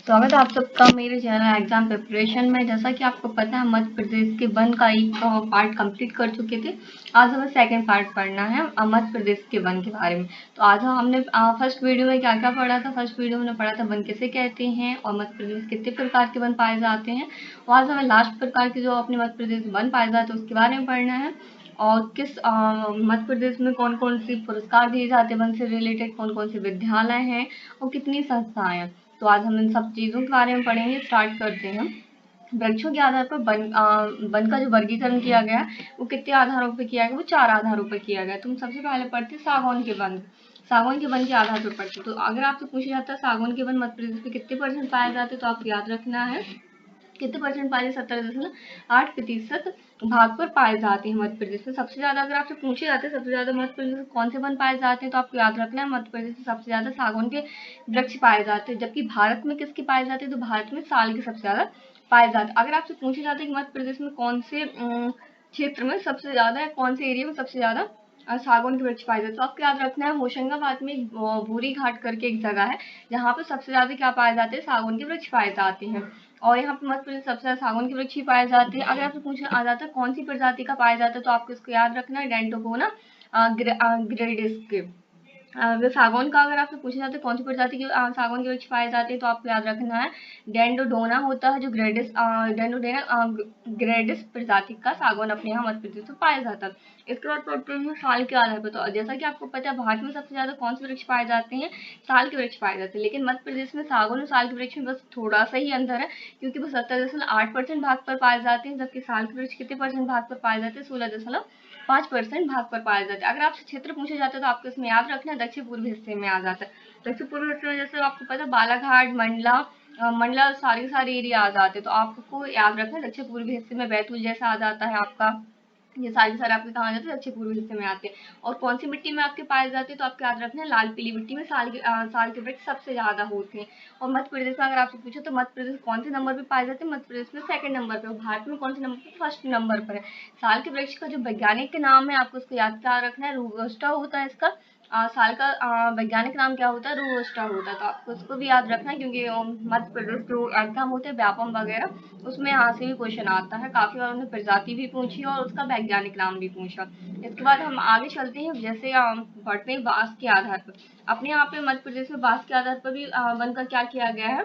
स्वागत है आप सबका मेरे चैनल एग्जाम प्रिपरेशन में। जैसा कि आपको पता है मध्य प्रदेश के वन का एक पार्ट कंप्लीट कर चुके थे। आज हमें सेकंड पार्ट पढ़ना है मध्य प्रदेश के वन के बारे में। तो आज हमने फर्स्ट वीडियो में क्या क्या पढ़ा था। फर्स्ट वीडियो में पढ़ा था वन किसे कहते हैं और मध्य प्रदेश में कितने प्रकार के वन पाए जाते हैं। और आज हमें लास्ट प्रकार के जो अपने मध्य प्रदेश में वन पाए जाते हैं उसके बारे में पढ़ना है। और किस मध्य प्रदेश में कौन कौन सी पुरस्कार दिए जाते हैं वन से रिलेटेड, कौन कौन से विद्यालय हैं और कितनी संस्थाएं हैं। तो आज हम इन सब चीज़ों के बारे में पढ़ेंगे। स्टार्ट करते हैं। वृक्षों के आधार पर वन का जो वर्गीकरण किया गया है वो कितने आधारों पर किया गया, वो 4 आधारों पर किया गया। तुम सबसे पहले पढ़ते सागौन के वन। सागौन के वन के आधार पर पढ़ते। तो अगर आपसे पूछा जाता है सागौन के वन मध्य प्रदेश में कितने % पाए जाते, तो आपको याद रखना है कितने % पाए, 70.8% भाग पर पाए जाते हैं मध्य प्रदेश में। सबसे ज्यादा अगर आपसे पूछे जाते हैं सबसे ज्यादा मध्य प्रदेश में कौन से वन पाए जाते हैं, तो आपको याद रखना है मध्य प्रदेश में सबसे ज्यादा सागौन के वृक्ष पाए जाते हैं। जबकि भारत में किसके पाए जाते हैं, तो भारत में साल के सबसे ज्यादा पाए जाते हैं। अगर आपसे पूछे जाते हैं कि मध्य प्रदेश में कौन से क्षेत्र में सबसे ज्यादा या कौन से एरिया में सबसे ज्यादा सागौन के वृक्ष पाए जाते हैं, तो आपको याद रखना है होशंगाबाद में एक भूरी घाट करके एक जगह है जहाँ पे सबसे ज्यादा क्या पाए जाते हैं, सागौन के वृक्ष पाए जाते हैं। और यहाँ पे मध्य प्रदेश सबसे ज्यादा सागौन के वृक्ष ही पाए जाते हैं। अगर आपसे पूछना आ जाता है कौन सी प्रजाति का पाया जाता है, तो आपको इसको याद रखना है डेंटोगोना ग्रेडिस के। अगर सागौन का अगर आपसे पूछा जाता है कौन सी प्रजाति के सागौन के वृक्ष पाए जाते हैं, तो आपको याद रखना है डेंडोडोना होता है जो डेंडोडोना ग्रेडिस प्रजाति का सागौन अपने यहाँ मध्य प्रदेश में पाया जाता है। इसके बाद पढ़ते हैं साल के आधार पर। तो जैसा कि आपको पता है भारत में सबसे ज्यादा कौन से वृक्ष पाए जाते हैं, साल के वृक्ष पाए जाते हैं। लेकिन मध्य प्रदेश में सागौन और साल के वृक्ष में बस थोड़ा सा ही अंतर है, क्योंकि वो 70.8% भाग पर पाए जाते हैं, जबकि साल के वृक्ष कितने % भाग पर पाए जाते हैं, 16.5% भाग पर पाए जाते हैं। अगर आपसे क्षेत्र पूछे जाते हैं तो आपको इसमें याद रखना है दक्षिण पूर्वी हिस्से में आ जाता है। दक्षिण पूर्वी हिस्से में जैसे आपको पता है बालाघाट, मंडला सारे एरिया आ जाते हैं। तो आपको याद रखना है दक्षिण पूर्वी हिस्से में बैतूल जैसा आ जाता है आपका। ये सारे आपके कहाँ आ जाते हैं, दक्षिण पूर्वी हिस्से में आते हैं। और कौन सी मिट्टी में आपके पाए जाते हैं, तो आपको याद रखना है लाल पीली मिट्टी में साल के वृक्ष सबसे ज्यादा होते हैं। और मध्य प्रदेश में अगर आपसे पूछो तो मध्य प्रदेश कौन से नंबर पे पाए जाते हैं, मध्य प्रदेश में 2nd नंबर पे। भारत में कौन से नंबर पे, 1st नंबर पर है। साल के वृक्ष का जो वैज्ञानिक नाम है आपको उसको याद क्या रखना है, रोबस्टा होता है इसका। साल का वैज्ञानिक नाम क्या होता है, रोबस्टा होता है। तो आपको उसको भी याद रखना है, क्योंकि मध्य प्रदेश जो एग्जाम होते हैं व्यापम वगैरह उसमें यहाँ से भी क्वेश्चन आता है। काफी बार उन्होंने प्रजाति भी पूछी और उसका वैज्ञानिक नाम भी पूछा। इसके बाद हम आगे चलते हैं। जैसे बढ़ते हैं बांस के आधार पर। अपने यहाँ पे मध्य प्रदेश में बांस के आधार पर भी वन का क्या किया गया है,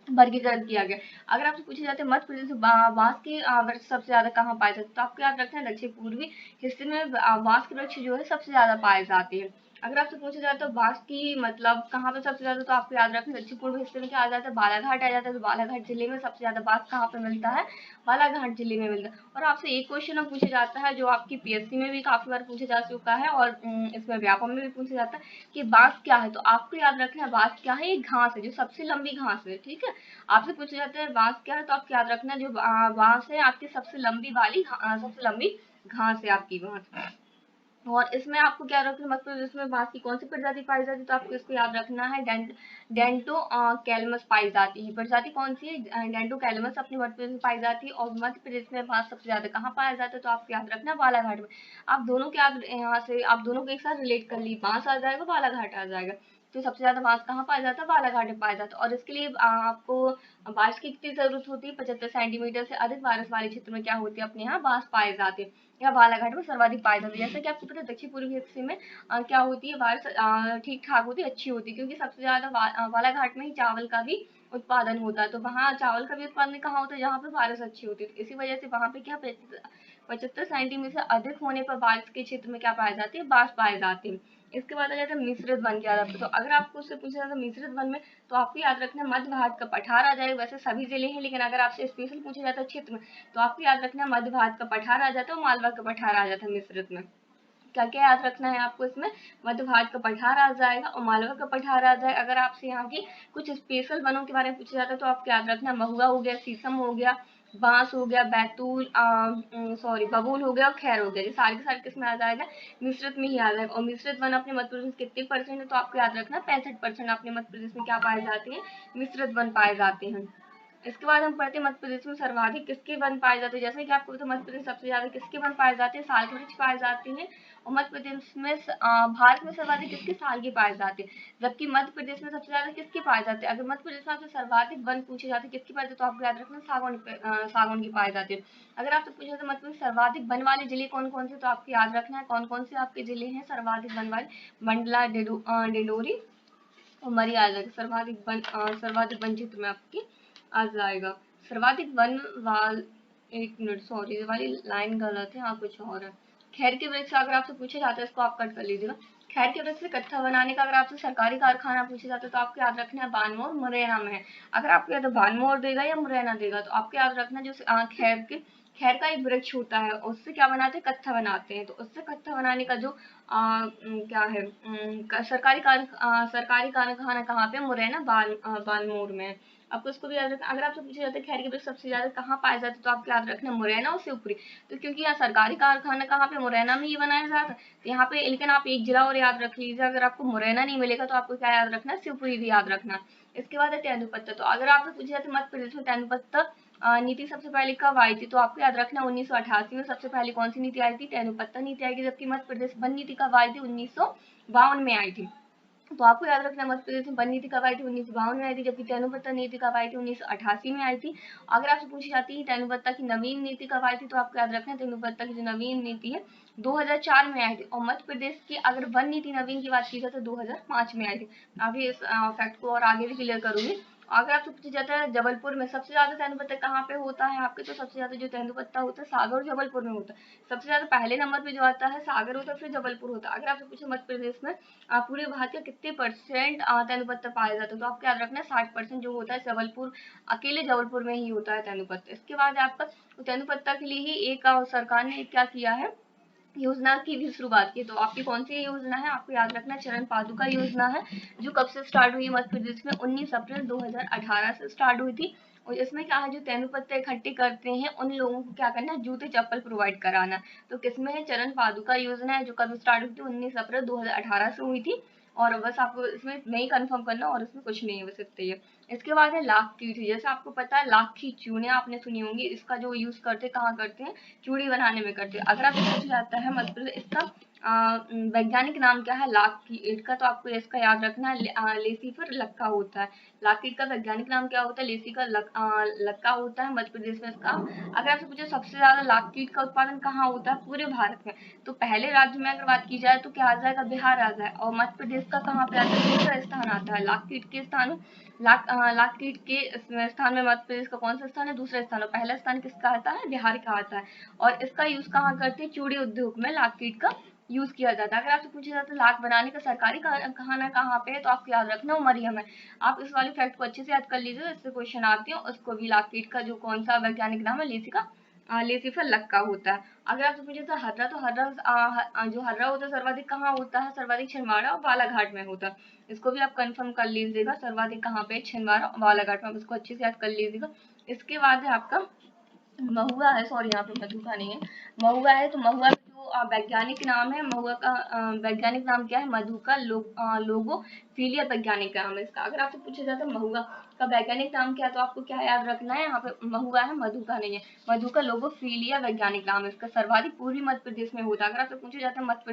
वर्गीकरण किया गया। अगर आपसे पूछे जाते हैं मध्य प्रदेश में बांस के वृक्ष सबसे ज्यादा कहाँ पाए जाते हैं, तो आपको याद रखना है दक्षिण पूर्वी हिस्से में बांस के वृक्ष जो है सबसे ज्यादा पाए जाते हैं। अगर आपसे पूछा जाए तो बांस की मतलब कहाँ पे सबसे ज्यादा, तो आपको याद रखना है दक्षिण पूर्वी हिस्से में क्या आ जाता है, बालाघाट आ जाता है। तो बालाघाट जिले में सबसे ज्यादा बांस कहाँ पे मिलता है, बालाघाट जिले में मिलता है। और आपसे एक क्वेश्चन पूछा जाता है जो आपकी पीएससी में भी काफी बार पूछा जा चुका है और इसमें व्यापम में भी पूछा जाता है कि बांस क्या है। तो आपको याद रखना है बांस क्या है, एक घास है जो सबसे लंबी घास है। ठीक है, आपसे पूछा जाता है बांस क्या है, तो आपको याद रखना है जो बांस है आपकी सबसे लंबी सबसे लंबी घास है आपकी बांस। और इसमें आपको क्या रखना है, मतलब इसमें बांस की कौन सी प्रजाति पाई जाती है, तो आपको इसको याद रखना है डेंटो कैलमस पाई जाती है। प्रजाति कौन सी है, डेंटो कैलमस अपने मध्य प्रदेश में पाई जाती है। और मध्य प्रदेश में बांस सबसे ज्यादा कहाँ पाया जाता है, तो आपको याद रखना है बालाघाट में। आप दोनों के याद यहाँ से आप दोनों को एक साथ रिलेट कर ली, बांस आ जाएगा बालाघाट आ जाएगा। तो सबसे ज्यादा बांस कहाँ पाया जाता है, बालाघाट में पाया जाता है। और इसके लिए आपको बारिश की कितनी जरूरत होती है, 75 सेंटीमीटर से अधिक बारिश वाले क्षेत्र में क्या होती है, अपने यहाँ बांस पाए जाते हैं या बालाघाट में सर्वाधिक पाए जाते हैं। जैसा कि आपको पता है दक्षिण पूर्वी हिस्से में क्या होती है, बारिश ठीक ठाक होती है, अच्छी होती है, क्योंकि सबसे ज्यादा बालाघाट में ही चावल का भी उत्पादन होता है। तो वहाँ चावल का भी उत्पादन कहाँ होता है, जहाँ पे बारिश अच्छी होती है। तो इसी वजह से वहाँ पे क्या 75 सेंटीमीटर से अधिक होने पर बारिश के क्षेत्र में क्या पाए जाते हैं, बांस पाए जाते हैं। इसके बाद आ जाता है मिश्रित वन के आधार पर। तो अगर आपको उससे पूछा जाता है मिश्रित वन में, तो आपको याद रखना है मध्य भारत का पठार आ जाएगा। वैसे सभी जिले हैं, लेकिन अगर आपसे स्पेशल पूछा जाता है क्षेत्र में, तो आपको याद रखना है मध्य भारत का पठार आ जाता है और मालवा का पठार आ जाता है मिश्रित में। क्या क्या याद रखना है आपको इसमें, मध्य भारत का पठार आ जाएगा और मालवा का पठार आ जाएगा। अगर आपसे यहाँ की कुछ स्पेशल वनों के बारे में पूछा जाता है, तो आपको याद रखना महुआ हो गया, शीशम हो गया, बांस हो गया, बैतूल बबूल हो गया और खैर हो गया। ये सारे के सारे किसमें आ जाएगा, मिश्रित में ही आ जाएगा। और मिश्रित वन अपने मध्य प्रदेश कितने % है, तो आपको याद रखना 65% अपने मध्य प्रदेश में क्या पाए जाते हैं, मिश्रित वन पाए जाते हैं। इसके बाद हम पढ़ते हैं मध्य प्रदेश में सर्वाधिक किसके वन पाए जाते हैं। जैसे कि आपको पता है मध्य प्रदेश सबसे ज्यादा किसके वन पाए जाते हैं, साल के वृक्ष पाए जाते हैं। और मध्य प्रदेश में भारत में सर्वाधिक किसके साल के पाए जाते हैं, जबकि मध्य प्रदेश में सबसे ज्यादा किसके पाए जाते हैं। अगर मध्य प्रदेश में आपसे सर्वाधिक वन पूछे जाते हैं किसके पाए जाते, तो आपको याद रखना सागौन के पाए जाते हैं। अगर आपसे पूछा जाता है मध्य प्रदेश सर्वाधिक वन वाले जिले कौन कौन से, तो आपको याद रखना है कौन कौन से आपके जिले हैं सर्वाधिक वन वाले, मंडला, डिंडोरी और मरी आ जाएगा। सर्वाधिक वन क्षेत्र में आपकी आ जाएगा। सर्वाधिक वन वाल, एक मिनट सॉरी ये वाली लाइन गलत है, हाँ कुछ और है। खैर के वृक्ष अगर आपसे पूछा जाता है, इसको आप कट कर लीजिएगा। खैर के वृक्ष से कत्था बनाने का अगर आपसे सरकारी कारखाना पूछा जाता है, तो आपको याद रखना है बानमोर मुरैना में है। अगर आपको याद बानमोर देगा या मुरैना देगा, तो आपको याद रखना जो खैर का एक वृक्ष होता है, उससे क्या बनाते हैं, कत्था बनाते हैं। तो उससे कत्था बनाने का जो क्या है सरकारी कारखाना कहाँ पे, मुरैना बानमोर में। आपको इसको भी याद रखना। अगर आपसे पूछा जाता है खैर के वृक्ष सबसे ज्यादा कहाँ पाए जाते हैं, तो आपको याद रखना मुरैना और शिवपुरी। तो क्योंकि यहाँ सरकारी कारखाना कहाँ पे, मुरैना में ही बनाया जाता है, तो यहाँ पे लेकिन आप एक जिला और याद रख लीजिए। अगर आपको मुरैना नहीं मिलेगा तो आपको क्या याद रखना है, शिवपुरी भी याद रखना। इसके बाद है तेंदुपत्ता। तो अगर आपसे पूछा जाता है मध्य प्रदेश में तेंदुपत्ता नीति सबसे पहले कब आई थी, तो आपको याद रखना 1988 में सबसे पहले कौन सी नीति आई थी, तेंदुपत्ता नीति आई थी। जबकि मध्य प्रदेश वन नीति कब आई थी, 1952 में आई थी। तो आपको याद रखना मध्य प्रदेश में वन नीति कब आई थी, 1952 में आई थी। जबकि तेंदुपत्ता नीति कब आई थी, 1988 में आई थी। अगर आपसे पूछी जाती है तेंदुपत्ता की नवीन नीति कब आई थी, तो आपको याद रखना है तेंदुपत्ता की जो नवीन नीति है 2004 में आई थी। और मध्य प्रदेश की अगर वन नीति नवीन की बात की जाए तो 2005 में आई थी। अभी इस फैक्ट को और आगे भी क्लियर करूंगी। अगर आपसे पूछा जाता है जबलपुर में सबसे ज्यादा तेंदुपत्ता कहाँ पे होता है आपके, तो सबसे ज्यादा जो तेंदुपत्ता होता है सागर और जबलपुर में होता है। सबसे ज्यादा पहले नंबर पे जो आता है सागर होता है, फिर जबलपुर होता है। अगर आपसे पूछे मध्य प्रदेश में पूरे भारत का कितने परसेंट तेंदुपत्ता पाया जाता है, तो आपको याद रखना है 60% जो होता है जबलपुर, अकेले जबलपुर में ही होता है तेंदुपत्ता। इसके बाद आपका तेंदुपत्ता के लिए ही एक सरकार ने क्या किया है, योजना की भी शुरुआत की। तो आपकी कौन सी योजना है, आपको याद रखना चरण पादुका योजना है, जो कब से स्टार्ट हुई है मध्य प्रदेश में, 19 अप्रैल 2018 से स्टार्ट हुई थी। और इसमें क्या है, जो तेंदुपत्ता इकट्ठे करते हैं उन लोगों को क्या करना है, जूते चप्पल प्रोवाइड कराना। तो किसमें है, चरण पादुका योजना है, जो कब स्टार्ट हुई थी, 19 अप्रैल 2018 से हुई थी। और बस आपको इसमें नहीं कंफर्म करना, और इसमें कुछ नहीं है, बस इतना ही है। इसके बाद है लाख कीट। जैसे आपको पता है लाख की चूड़ियां आपने सुनी होंगी, इसका जो यूज करते कहाँ करते हैं, चूड़ी बनाने में करते हैं। अगर आपसे पूछा जाता है मतलब इसका वैज्ञानिक नाम क्या है लाख कीट का, तो आपको इसका याद रखना है लेसिफर लक्का होता है। लाख कीट का वैज्ञानिक नाम क्या होता है, लेसिफर लक्का होता है। मध्य प्रदेश में इसका, अगर आपसे पूछे सबसे ज्यादा लाख कीट का उत्पादन कहाँ होता है पूरे भारत में, तो पहले राज्य में अगर बात की जाए तो क्या आ जाएगा, बिहार आ जाए। और मध्य प्रदेश का कहाँ पे आता है, दूसरा स्थान आता है लाख कीट के स्थान में। लाख कीट के स्थान में मध्य प्रदेश का कौन सा स्थान है, दूसरा स्थान है। पहला स्थान किसका आता है, बिहार का आता है। और इसका यूज कहाँ करते हैं, चूड़ी उद्योग में लाख कीट का यूज किया जाता है। अगर आपसे पूछा जाता है लाख बनाने का सरकारी कारखाना कहाँ पे है, तो आपको याद रखना उमरिया में। आप इस वाले फैक्ट को अच्छे से याद कर लीजिए, इससे क्वेश्चन आते हैं। उसको भी लाख कीट का जो कौन सा वैज्ञानिक नाम है, लेसिफर लक्का होता है। अगर आपसे पूछे तो हर्रा, तो हर्रा जो हर्रा होता है सर्वाधिक कहाँ होता है, सर्वाधिक छिंदवाड़ा और बालाघाट में होता है। इसको भी आप कंफर्म कर लीजिएगा, सर्वाधिक कहाँ पे, छिंदवाड़ा और बालाघाट में। आप इसको अच्छे से याद कर लीजिएगा। इसके बाद है आपका महुआ है, सॉरी यहाँ पे मधुका नहीं है, महुआ है। तो महुआ का जो वैज्ञानिक नाम है, महुआ का वैज्ञानिक नाम क्या है, मधुका लोगोफिलिया वैज्ञानिक नाम है इसका। अगर आपसे पूछा जाता है महुआ का वैज्ञानिक नाम क्या है, तो आपको क्या याद रखना है, यहाँ पे महुआ है, मधुका नहीं है। मधुका लोगोफिलिया वैज्ञानिक नाम है इसका। सर्वाधिक पूर्वी मध्य प्रदेश में होता है। अगर आपसे पूछा जाता है मध्य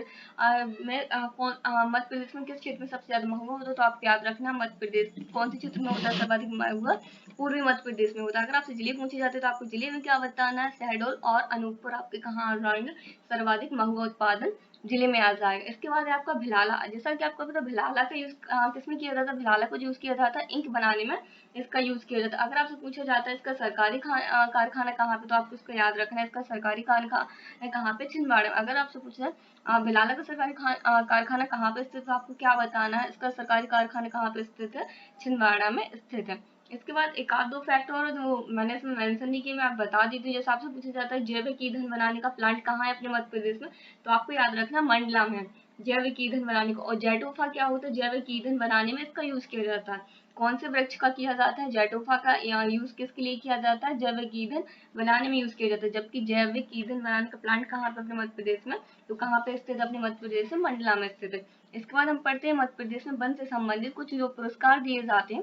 प्रदेश में किस क्षेत्र में सबसे ज्यादा महुआ होता है, तो आपको याद रखना मध्य प्रदेश कौन से क्षेत्र में होता है सर्वाधिक महुआ, पूर्वी मध्य प्रदेश में होता है। अगर आपसे जिले पूछे जाते हैं तो आपको जिले में क्या बताना है, शहडोल और अनूपपुर आपके कहाँ आ जाएंगे, सर्वाधिक महुआ उत्पादन जिले में आ जाएगा। इसके बाद है आपका भिलाला। जैसा कि आपको पता भिलाला का यूज किसमें किया जाता है, भिलाला को यूज किया जाता है इंक बनाने में, इसका यूज किया जाता है। अगर आपसे पूछा जाता है इसका सरकारी कारखाना कहाँ पे, तो आपको इसको याद रखना है, इसका सरकारी कारखाना कहाँ पे, छिंदवाड़ा में। अगर आपसे पूछा भिलाला का सरकारी कारखाना कहाँ पे स्थित है, तो आपको क्या बताना है, इसका सरकारी कारखाना कहाँ पे स्थित है, छिंदवाड़ा में स्थित है। इसके बाद एक आध दो फैक्ट और जो मैंने इसमें मेंशन नहीं किए, मैं आप बता देती हूँ। जैसे आपसे पूछा जाता है जैविक ईंधन बनाने का प्लांट कहाँ है अपने मध्य प्रदेश में, तो आपको याद रखना मंडला में जैविक ईंधन बनाने का। और जेटोफा क्या होता है, जैविक ईंधन बनाने में इसका यूज किया जाता है। कौन से वृक्ष का किया जाता है, जेटोफा का यूज किसके लिए किया जाता है, जैविक ईंधन बनाने में यूज किया जाता है। जबकि जैविक ईंधन बनाने का प्लांट कहाँ पे अपने मध्य प्रदेश में, तो कहाँ पे स्थित है अपने मध्य प्रदेश में, मंडला में स्थित है। इसके बाद हम पढ़ते हैं मध्य प्रदेश में वन से संबंधित कुछ जो पुरस्कार दिए जाते हैं,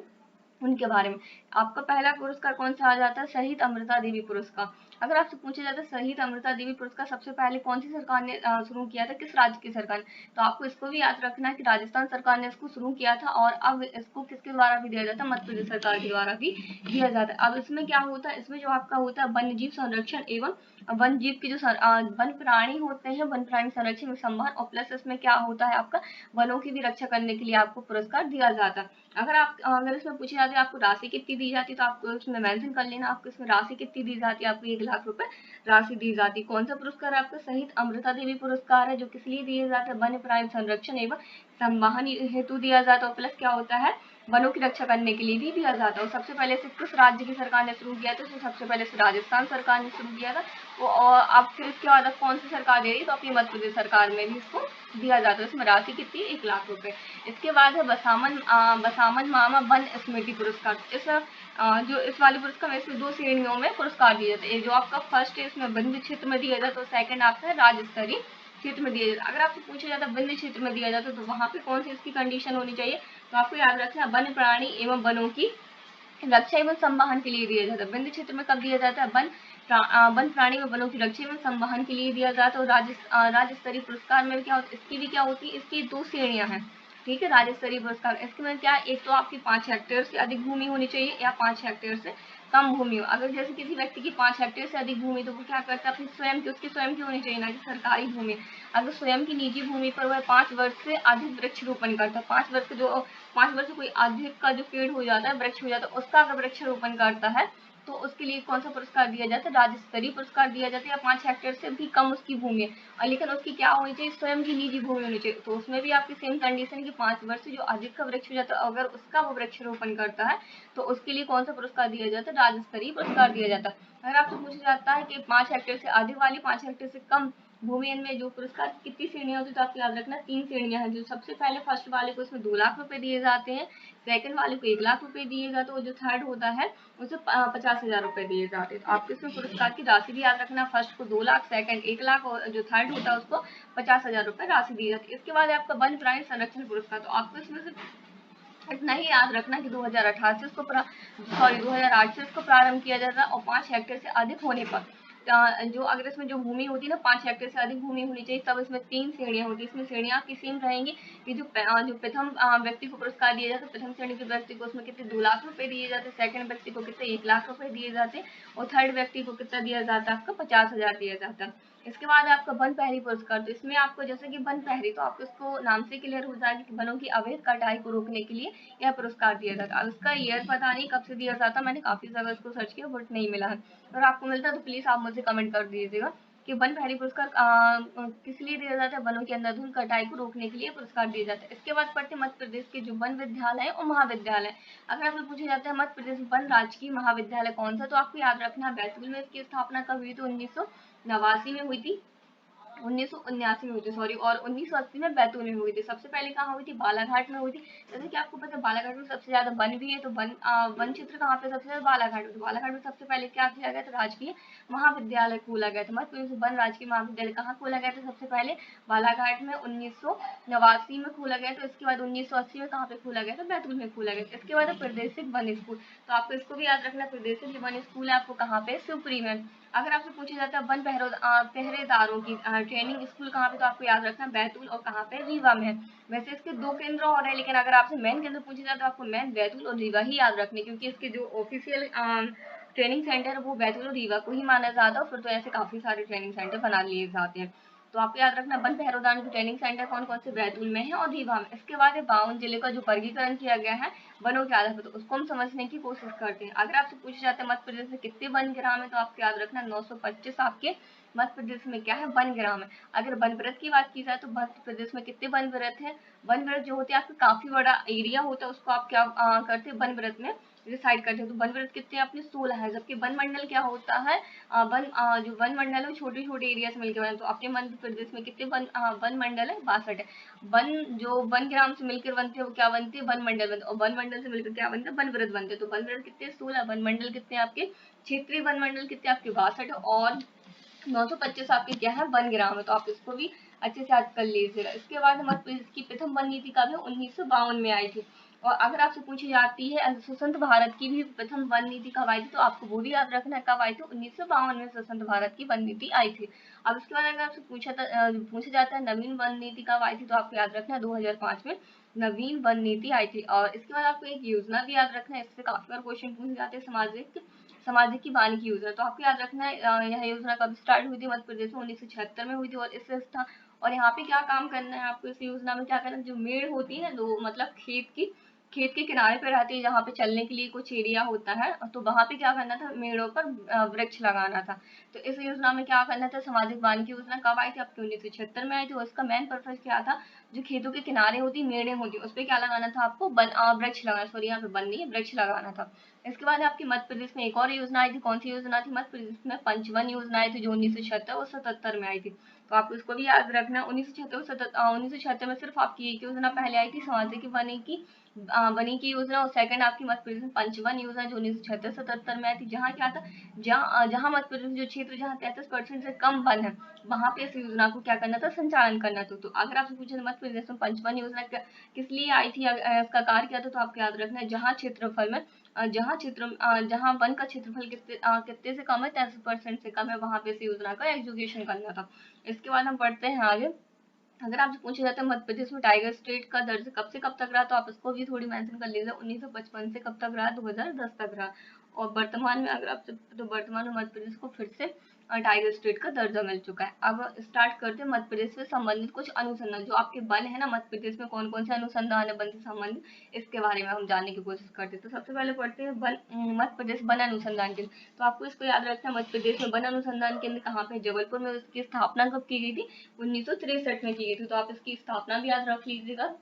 उनके बारे में। आपका पहला पुरस्कार कौन सा आ जाता है? शहीद अमृता देवी पुरस्कार। अगर आपसे पूछा जाता है शहीद अमृता देवी पुरस्कार सबसे पहले कौन सी सरकार ने शुरू किया था, किस राज्य की सरकार ने, तो आपको इसको भी याद रखना है कि राजस्थान सरकार ने इसको शुरू किया था, और अब इसको किसके द्वारा भी दिया जाता है? मध्य प्रदेश सरकार के द्वारा भी दिया जाता है। अब इसमें क्या होता है, इसमें जो आपका होता है वन्य जीव संरक्षण एवं वन जीव के जो वन प्राणी होते हैं, वन प्राणी संरक्षण में सम्मान, और प्लस इसमें क्या होता है आपका वनों की भी रक्षा करने के लिए आपको पुरस्कार दिया जाता है। अगर इसमें पूछी जाती है आपको राशि कितनी दी जाती है, तो आपको इसमें मेंशन कर लेना आपको इसमें राशि कितनी दी जाती है। आपको 1,00,000 रुपए राशि दी जाती है। कौन सा पुरस्कार है आपका? शहीद अमृता देवी पुरस्कार है, जो किस लिए दिया जाता है? वन्य प्राणी संरक्षण एवं संवाहन हेतु दिया जाता है, और प्लस क्या होता है वनों की रक्षा करने के लिए भी दिया जाता है। और सबसे पहले से किस राज्य की सरकार ने शुरू किया था? तो सबसे पहले से राजस्थान सरकार ने शुरू किया था। और अब फिर इसके बाद कौन सी सरकार दे रही है? तो अपनी मध्य प्रदेश सरकार में भी इसको दिया जाता है। इसमें राशि कितनी? 1,00,000 रुपए। इसके बाद है बसामन मामा वन स्मृति पुरस्कार। जो इस वाले पुरस्कार में इसमें 2 श्रेणियों में पुरस्कार दिए जाते हैं। जो आपका फर्स्ट है इसमें विंध्य क्षेत्र में दिया जाता है, तो सेकंड आपका है राज्य स्तरीय क्षेत्र में दिया जाता है। अगर आपसे पूछा जाता है विंध्य क्षेत्र में दिया जाता है, तो वहां पे कौन सी इसकी कंडीशन होनी चाहिए? तो आपको याद रखना है वन्य प्राणी एवं वनों की रक्षा एवं संवाहन के लिए दिया जाता है। विंध्य क्षेत्र में कब दिया जाता है? वन प्राणी व वनों की रक्षा एवं संवाहन के लिए दिया जाता है। और राज्य स्तरीय पुरस्कार में क्या होता है? इसकी भी क्या होती है? इसकी 2 श्रेणियां हैं, ठीक है। राज्य स्तरीय पुरस्कार इसमें क्या, एक तो आपकी 5 हेक्टेयर से अधिक भूमि होनी चाहिए या 5 हेक्टेयर से कम भूमि हो। अगर जैसे किसी व्यक्ति की 5 हेक्टेयर से अधिक भूमि, तो वो क्या करता है अपनी स्वयं की, उसकी स्वयं की होनी चाहिए, ना कि सरकारी भूमि। अगर स्वयं की निजी भूमि पर वह 5 वर्ष से अधिक वृक्षारोपण करता है, 5 वर्ष से कोई अधिक का जो पेड़ हो जाता है, वृक्ष हो जाता है, उसका अगर वृक्षारोपण करता है, तो उसके लिए कौन सा पुरस्कार दिया जाता है? राज्य स्तरीय पुरस्कार दिया जाता है। या 5 हेक्टेयर से भी कम उसकी भूमि है, और लेकिन उसकी क्या होनी चाहिए? स्वयं की निजी भूमि होनी चाहिए। तो उसमें भी आपकी सेम कंडीशन है कि 5 वर्ष से जो अधिक का वृक्ष हो जाता है, अगर उसका वो वृक्षारोपण करता है, तो उसके लिए कौन सा पुरस्कार दिया जाता है? राज्य स्तरीय पुरस्कार दिया जाता है। अगर आपसे पूछा जाता है कि 5 हेक्टेयर से अधिक वाली, 5 हेक्टेयर से कम भूमि में जो पुरस्कार कितनी श्रेणियां होती है, तो आपको याद रखना 3 श्रेणियां हैं। जो सबसे पहले फर्स्ट वाले को इसमें 2,00,000 रुपए दिए जाते हैं, सेकंड वाले को 1,00,000 रुपए दिए जाते हैं, और जो थर्ड होता है उसे 50,000 रुपए दिए जाते हैं। तो आपको इसमें पुरस्कार की राशि भी याद रखना, फर्स्ट को 2,00,000, सेकंड 1,00,000, और जो थर्ड होता है उसको 50,000 रुपए राशि दी जाती है। इसके बाद आपका वन प्राणी संरक्षण पुरस्कार। तो आपको इसमें से इतना ही याद रखना कि 2008 से इसको प्रारंभ किया जाता है, और 5 हेक्टेयर से अधिक होने पर जो अगर इसमें जो भूमि होती है ना, 5 हेक्टेयर से अधिक भूमि होनी चाहिए, तब इसमें 3 श्रेणियां होती है। इसमें श्रेणियां आपकी सेम रहेंगी कि जो प्रथम व्यक्ति को पुरस्कार दिया जाता है, प्रथम श्रेणी के व्यक्ति को उसमें कितने 2,00,000 रुपए दिए जाते हैं, सेकंड व्यक्ति को कितने 1,00,000 रुपए दिए जाते हैं, और थर्ड व्यक्ति को कितना दिया जाता है? आपका 50,000 दिया जाता है। इसके बाद आपका वन प्रहरी पुरस्कार। तो इसमें आपको जैसे कि वन प्रहरी, तो आपको इसको नाम से क्लियर हो जाएगा कि वनों की अवैध कटाई को रोकने के लिए यह पुरस्कार दिया जाता है। अब इसका ईयर पता नहीं कब से दिया जाता, मैंने काफी जगह इसको सर्च किया बट नहीं मिला है। अगर आपको मिलता है तो प्लीज आप मुझे कमेंट कर दीजिएगा कि वन प्रहरी पुरस्कार किस लिए दिया जाता है? वनों की अंधाधुंध कटाई को रोकने के लिए पुरस्कार दिया जाता है। इसके बाद पढ़ते मध्य प्रदेश के जो वन विद्यालय और महाविद्यालय। अगर आपसे पूछा जाता है मध्य प्रदेश वन राजकीय महाविद्यालय कौन सा, तो आपको याद रखना बैतूल में इसकी स्थापना कब हुई थी? 1989 में हुई थी, 1979 में हुई थी सॉरी, और 1980 में बैतूल में हुई थी। सबसे पहले कहाँ हुई थी? बालाघाट में हुई थी। जैसे कि आपको पता है बालाघाट में सबसे ज्यादा वन भी है, तो वन क्षेत्र कहाँ पे सबसे ज्यादा? बालाघाट में। तो बालाघाट में सबसे पहले क्या किया गया था? राजकीय महाविद्यालय खोला गया था। मध्य प्रदेश वन राजकीय महाविद्यालय कहाँ खोला गया था? सबसे पहले बालाघाट में 1989 में खोला गया था। इसके बाद 1980 में कहाँ पे खोला गया था? बैतूल में खोला गया था। इसके बाद प्रदेशिक वन स्कूल। तो आपको इसको भी याद रखना, प्रदेशिक वन स्कूल है आपको कहाँ पे? शिवपुरी में। अगर आपसे पूछा जाता है वन पहरेदारों की ट्रेनिंग स्कूल कहाँ पे, तो आपको याद रखना बैतूल और कहाँ पे? रीवा में है। वैसे इसके 2 केंद्र और है, लेकिन अगर आपसे मेन केंद्र पूछा जाता है तो आपको मेन बैतूल और रीवा ही याद रखने, क्योंकि इसके जो ऑफिशियल ट्रेनिंग सेंटर है वो बैतूल और रीवा को ही माना जाता है। फिर तो ऐसे काफी सारे ट्रेनिंग सेंटर बना लिए जाते हैं। तो आपको याद रखना वन पहरेदारों की ट्रेनिंग सेंटर कौन कौन से? बैतूल में है और रीवा में। इसके बाद 52 जिले का जो वर्गीकरण किया गया है वनों के आधार पर, तो उसको हम समझने की कोशिश करते हैं। अगर आपसे पूछा जाता है मध्य प्रदेश में कितने वन ग्राम है, तो आपको याद रखना 925 आपके मध्य प्रदेश में क्या है? वन ग्राम है। अगर वन वृत्त की बात की जाए तो मध्य प्रदेश में कितने वन वृत्त है? वन वृत्त जो होते हैं आपका काफी बड़ा एरिया होता है, उसको आप क्या करते हैं? वन वृत्त में डिसाइड करते हैं। तो वन वृत्त कितने अपने? 16 है। जबकि वन मंडल क्या होता है? जो वन मंडल है वो छोटे छोटे एरिया से मिलकर बने। तो अपने मध्य प्रदेश में कितने वन मंडल है? 62 है। जो वन ग्राम से मिलकर बनते हैं वो क्या बनते हैं? वन मंडल बनते हैं। और वन मंडल से मिलकर क्या बनते हैं? वन वृत्त बनते हैं। तो वन वृत्त कितने? 16। वन मंडल कितने आपके? क्षेत्रीय वन मंडल कितने आपके? 62 है। और 925 आपके क्या है? वन ग्राम है। तो आप इसको भी अच्छे से याद कर लीजिएगा। इसके बाद मध्य प्रदेश की प्रथम वन नीति कब है? 1952 में आई थी। और अगर आपसे पूछी जाती है स्वतंत्र भारत की भी प्रथम वन नीति कब आई थी, तो आपको वो भी याद रखना है कब आई थी। 1952 में स्वतंत्र भारत की वन नीति आई थी। अब इसके बाद अगर आपसे पूछा जाता है नवीन वन नीति कब आई थी, तो आपको याद रखना है 2005 में नवीन वन नीति आई थी। और इसके बाद आपको एक योजना भी याद रखना है, इससे काफी बार क्वेश्चन पूछे जाते हैं, सामाजिक वानिकी योजना। तो आपको याद रखना है यह योजना कब स्टार्ट हुई थी, मध्य प्रदेश में 1976 में हुई थी। और यहाँ पे क्या काम करना है आपको, इस योजना में क्या करना है, जो मेड़ होती है ना, दो मतलब खेत के किनारे पे रहती है, जहाँ पे चलने के लिए कुछ एरिया होता है, तो वहां पे क्या करना था, मेड़ों पर वृक्ष लगाना था। तो इस योजना में क्या करना था, सामाजिक वानिकी योजना कब आई थी, आपकी 1976 में आई थी। और इसका मेन पर्पज क्या था, जो खेतों के किनारे होती मेड़े होती, उस पर क्या लगाना था आपको, वृक्ष लगाना, सॉरी यहाँ पे वन नहीं है, वृक्ष लगाना था। इसके बाद आपकी मध्य प्रदेश में एक और योजना आई थी, कौन सी योजना थी, मध्य प्रदेश में पंचवन योजना आई थी, जो 1976 और 77 में आई थी। तो आपको इसको भी याद रखना। 1976 में सिर्फ आपकी एक योजना पहले आई थी, सामाजिक वनी की योजना, और सेकंड आपकी मध्य प्रदेश में पंचवन योजना, जो 1976-77 में आई थी। जहाँ क्या था, जहाँ मध्य प्रदेश जो क्षेत्र जहाँ 33% से कम वन है, वहां पे इस योजना को क्या करना था, संचालन करना था। तो अगर आपसे पूछे मध्य प्रदेश में पंचवन योजना किस लिए आई थी, इसका कार्य क्या था, तो आपको याद रखना है जहाँ वन का क्षेत्रफल कितने से कम है, 33% से कम है, वहां पे इस योजना का एग्जीक्यूशन करना था। इसके बाद हम पढ़ते हैं आगे। अगर आपसे पूछा जाता है मध्य प्रदेश में टाइगर स्टेट का दर्ज कब से कब तक रहा, तो आप इसको भी थोड़ी मेंशन कर लीजिए। 1955 से कब तक रहा, 2010 तक रहा। और वर्तमान में अगर आपसे, तो वर्तमान में मध्य प्रदेश को फिर से टाइगर स्टेट का दर्जा मिल चुका है। अब स्टार्ट करते हैं मध्य प्रदेश से संबंधित कुछ अनुसंधान, जो आपके वन है ना मध्य प्रदेश में, कौन कौन से अनुसंधान है वन से संबंधित, इसके बारे में हम जानने की कोशिश करते हैं। तो सबसे पहले पढ़ते हैं मध्य प्रदेश वन अनुसंधान केंद्र। तो आपको इसको याद रखना है, मध्य प्रदेश में वन अनुसंधान केंद्र कहाँ पे, जबलपुर में। उसकी स्थापना कब की गई थी, 1963 में की गई थी। तो आप इसकी स्थापना भी याद रख लीजिएगा,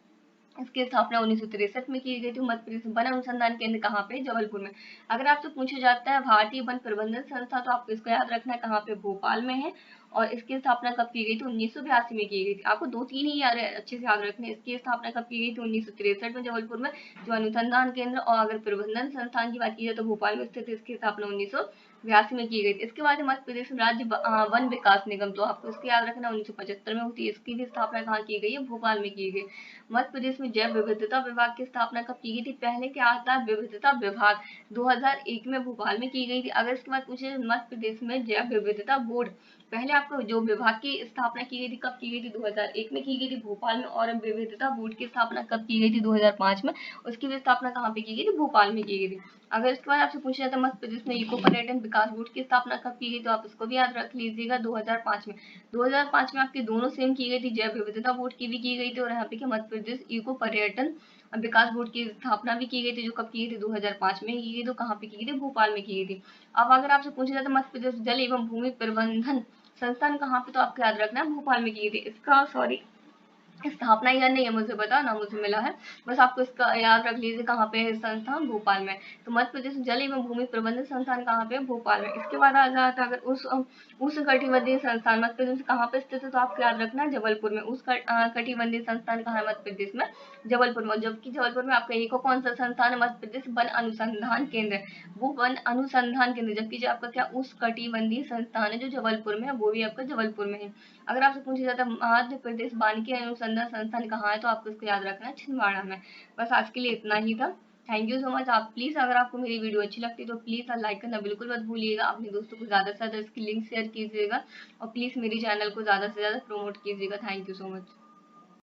इसकी स्थापना 1963 में की गई थी। मध्य प्रदेश वन अनुसंधान केंद्र कहाँ पे, जबलपुर में। अगर आपसे पूछा जाता है भारतीय वन प्रबंधन संस्था, तो आपको इसको याद रखना है कहाँ पे, भोपाल में है। और इसकी स्थापना कब की गई थी, 1982 में की गई थी। आपको दो तीन ही याद अच्छे से याद रखने। इसकी स्थापना कब की गई थी, 1963 में जबलपुर में जो अनुसंधान केंद्र। और अगर प्रबंधन संस्थान की बात की जाए तो भोपाल में स्थित, इसकी स्थापना 1982 में की गई थी। इसके बाद मध्य प्रदेश राज्य वन विकास निगम, तो आपको इसको याद रखना 1975 में हुई। इसकी भी स्थापना कहाँ की गई है, भोपाल में की गई। मध्य प्रदेश में जैव विविधता विभाग की स्थापना कब की गई थी, पहले क्या था, विविधता विभाग, 2001 में भोपाल में की गई थी। अगर इसके बाद पूछे मध्य प्रदेश में जैव विविधता बोर्ड, पहले आपको जो विभाग की स्थापना की गई थी, कब की गई थी, 2001 में की गई थी भोपाल में। और विविधता बोर्ड की स्थापना कब की गई थी, 2005 में। उसकी भी स्थापना कहाँ पे की गई थी, भोपाल में की गई थी। अगर इसके बाद आपसे पूछा जाता है मध्य प्रदेश में इको पर्यटन विकास बोर्ड की स्थापना कब की गई, तो आप इसको भी याद रख लीजिएगा, 2005 में। 2005 में आपकी दोनों सेम की गई थी, जैव विविधता बोर्ड की भी की गई थी, और यहाँ पे मध्य प्रदेश इको पर्यटन विकास बोर्ड की स्थापना भी की गई थी, जो कब की गई थी, 2005 में की गई। तो कहाँ पे की गई थी, भोपाल में की गई थी। अब अगर आपसे पूछा जाता है मध्य प्रदेश जल एवं भूमि प्रबंधन संस्थान कहाँ पे, तो आपको याद रखना है भोपाल में की गई थी। इसका सॉरी स्थापना या नहीं है मुझे पता ना, मुझे मिला है, बस आपको इसका याद रख लीजिए कहाँ पे है संस्थान, भोपाल में। तो मध्य प्रदेश जल एवं भूमि प्रबंधन संस्थान कहाँ पे है, भोपाल में। इसके बाद आ जाता है अगर उस कटिबंधीय संस्थान मध्य प्रदेश कहाँ पे स्थित है, तो आपको याद रखना है जबलपुर में। उस कटिबंधीय संस्थान कहाँ है, मध्य प्रदेश में, जबलपुर में। जबकि जबलपुर में आपका एक कौन सा संस्थान है, मध्य प्रदेश वन अनुसंधान केंद्र, वो वन अनुसंधान केंद्र। जबकि जो आपका क्या उस कटिबंधीय संस्थान है जो जबलपुर में है, वो भी आपका जबलपुर में है। अगर आपसे पूछा जाता है मध्य प्रदेश वानिकी अनुसंधान संस्थान कहाँ है, तो आपको इसको याद रखना है छिंदवाड़ा में। बस आज के लिए इतना ही था। Thank you so much. आप प्लीज, अगर आपको मेरी वीडियो अच्छी लगती है तो प्लीज लाइक करना बिल्कुल मत भूलिएगा। अपने दोस्तों को ज्यादा से ज्यादा इसकी लिंक शेयर कीजिएगा, और प्लीज मेरी चैनल को ज्यादा से ज्यादा प्रमोट कीजिएगा। Thank you so much.